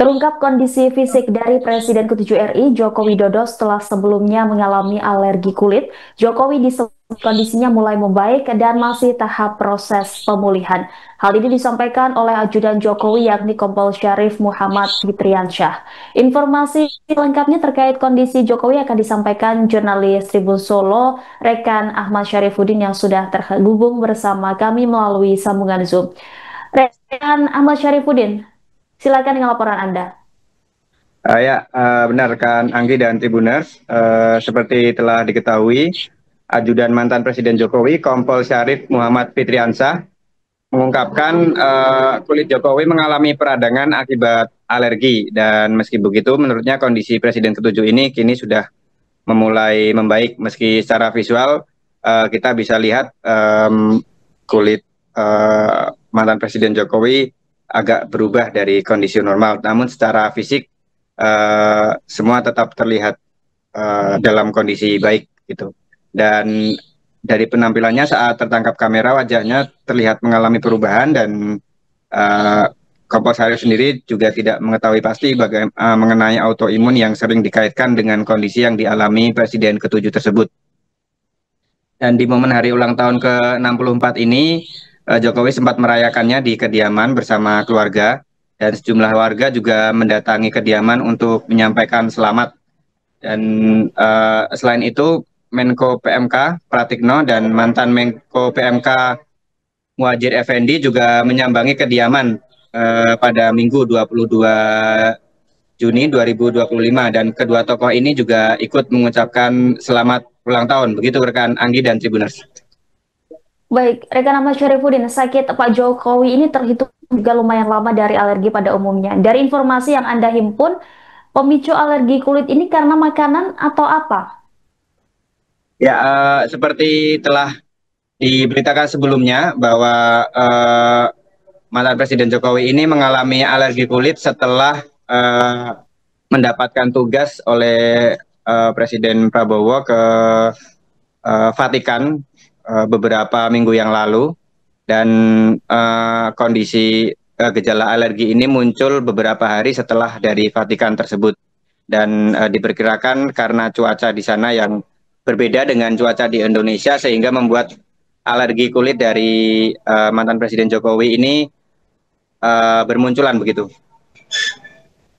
Terungkap kondisi fisik dari Presiden ke-7 RI, Joko Widodo setelah sebelumnya mengalami alergi kulit. Jokowi disebut kondisinya mulai membaik dan masih tahap proses pemulihan. Hal ini disampaikan oleh ajudan Jokowi yakni Kompol Syarif Muhammad Fitriansyah. Informasi lengkapnya terkait kondisi Jokowi akan disampaikan jurnalis Tribun Solo, rekan Ahmad Syarifuddin yang sudah terhubung bersama kami melalui sambungan Zoom. Rekan Ahmad Syarifuddin, silakan dengan laporan Anda. Benar kan Anggi dan Tribuners. Seperti telah diketahui, ajudan mantan Presiden Jokowi, Kompol Syarif Muhammad Fitriansyah, mengungkapkan kulit Jokowi mengalami peradangan akibat alergi. Dan meski begitu, menurutnya kondisi Presiden ke-7 ini kini sudah memulai membaik. Meski secara visual kita bisa lihat kulit mantan Presiden Jokowi agak berubah dari kondisi normal. Namun secara fisik semua tetap terlihat dalam kondisi baik gitu. Dan dari penampilannya saat tertangkap kamera, wajahnya terlihat mengalami perubahan dan Kompol Syarif sendiri juga tidak mengetahui pasti mengenai autoimun yang sering dikaitkan dengan kondisi yang dialami Presiden ke-7 tersebut. Dan di momen hari ulang tahun ke-64 ini, Jokowi sempat merayakannya di kediaman bersama keluarga. Dan sejumlah warga juga mendatangi kediaman untuk menyampaikan selamat. Dan selain itu, Menko PMK Pratikno dan mantan Menko PMK Muhadjir Effendi juga menyambangi kediaman pada Minggu 22 Juni 2025. Dan kedua tokoh ini juga ikut mengucapkan selamat ulang tahun. Begitu rekan Anggi dan Tribuners. Baik, rekan Ahmad Syarifuddin, sakit Pak Jokowi ini terhitung juga lumayan lama dari alergi pada umumnya. Dari informasi yang Anda himpun, pemicu alergi kulit ini karena makanan atau apa? Ya, seperti telah diberitakan sebelumnya bahwa mantan Presiden Jokowi ini mengalami alergi kulit setelah mendapatkan tugas oleh Presiden Prabowo ke Vatikan beberapa minggu yang lalu. Dan kondisi gejala alergi ini muncul beberapa hari setelah dari Vatikan tersebut. Dan diperkirakan karena cuaca di sana yang berbeda dengan cuaca di Indonesia sehingga membuat alergi kulit dari mantan Presiden Jokowi ini bermunculan begitu.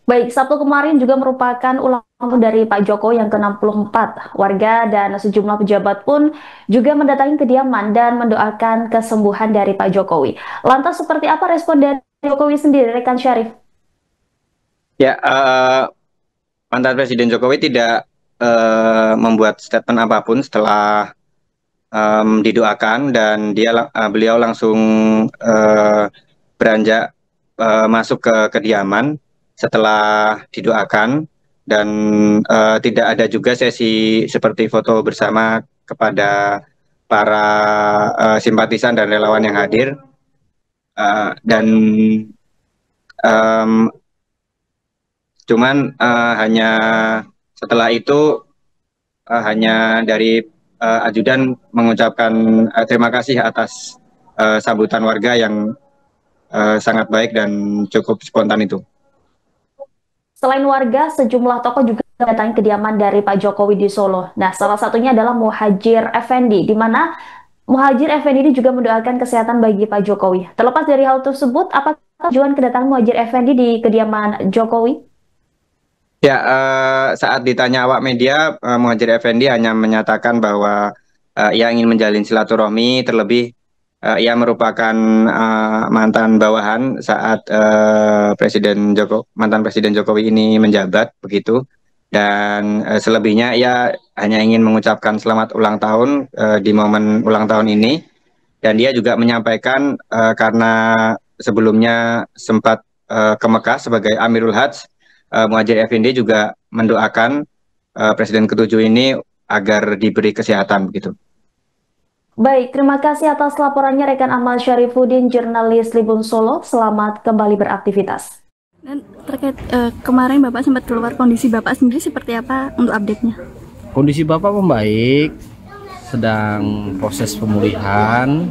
Baik, Sabtu kemarin juga merupakan ulang tahun dari Pak Jokowi yang ke-64. Warga dan sejumlah pejabat pun juga mendatangi kediaman dan mendoakan kesembuhan dari Pak Jokowi. Lantas seperti apa respon dari Jokowi sendiri, rekan Syarif? Ya, mantan Presiden Jokowi tidak membuat statement apapun setelah didoakan, dan beliau langsung beranjak masuk ke kediaman setelah didoakan. Dan tidak ada juga sesi seperti foto bersama kepada para simpatisan dan relawan yang hadir. Dan cuman hanya setelah itu hanya dari ajudan mengucapkan terima kasih atas sambutan warga yang sangat baik dan cukup spontan itu. Selain warga, sejumlah tokoh juga mendatangi kediaman dari Pak Jokowi di Solo. Nah, salah satunya adalah Muhadjir Effendi, di mana Muhadjir Effendi ini juga mendoakan kesehatan bagi Pak Jokowi. Terlepas dari hal tersebut, apa tujuan kedatangan Muhadjir Effendi di kediaman Jokowi? Ya, saat ditanya awak media, Muhadjir Effendi hanya menyatakan bahwa ia ingin menjalin silaturahmi, terlebih ia merupakan mantan bawahan saat mantan Presiden Jokowi ini menjabat begitu. Dan selebihnya ia hanya ingin mengucapkan selamat ulang tahun di momen ulang tahun ini. Dan dia juga menyampaikan karena sebelumnya sempat ke Mekah sebagai Amirul Hajj, Muhadjir Effendi juga mendoakan Presiden ke-7 ini agar diberi kesehatan begitu. Baik, terima kasih atas laporannya rekan Ahmad Syarifuddin, jurnalis Tribun Solo. Selamat kembali beraktivitas. Dan terkait kemarin Bapak sempat keluar, kondisi Bapak sendiri seperti apa untuk update-nya? Kondisi Bapak membaik, sedang proses pemulihan,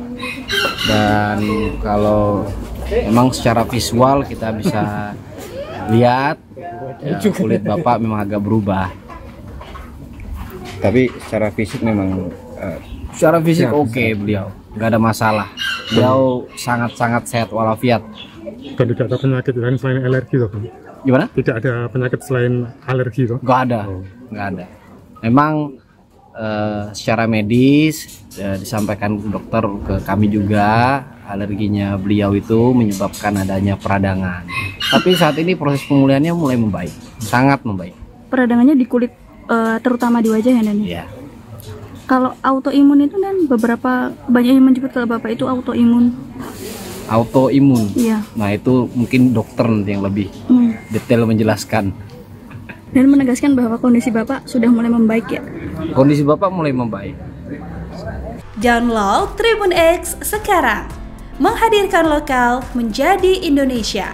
dan kalau memang secara visual kita bisa lihat ya, kulit Bapak memang agak berubah. Tapi secara fisik memang Secara fisik oke, beliau nggak ada masalah. Beliau sangat-sangat sehat walafiat. Dan tidak ada penyakit lain selain alergi toh, Bang? Gimana? Tidak ada penyakit selain alergi toh? Nggak ada, nggak ada. Memang secara medis disampaikan dokter ke kami juga, alerginya beliau itu menyebabkan adanya peradangan. Tapi saat ini proses pemulihannya mulai membaik, sangat membaik. Peradangannya di kulit, terutama di wajah ya, Dan? Iya. Kalau autoimun itu, Dan, beberapa banyak yang menyebut kalau Bapak itu autoimun. Autoimun. Iya. Nah, itu mungkin dokter nanti yang lebih detail menjelaskan. Dan menegaskan bahwa kondisi Bapak sudah mulai membaik ya. Kondisi Bapak mulai membaik. Download Tribun X sekarang. Menghadirkan lokal menjadi Indonesia.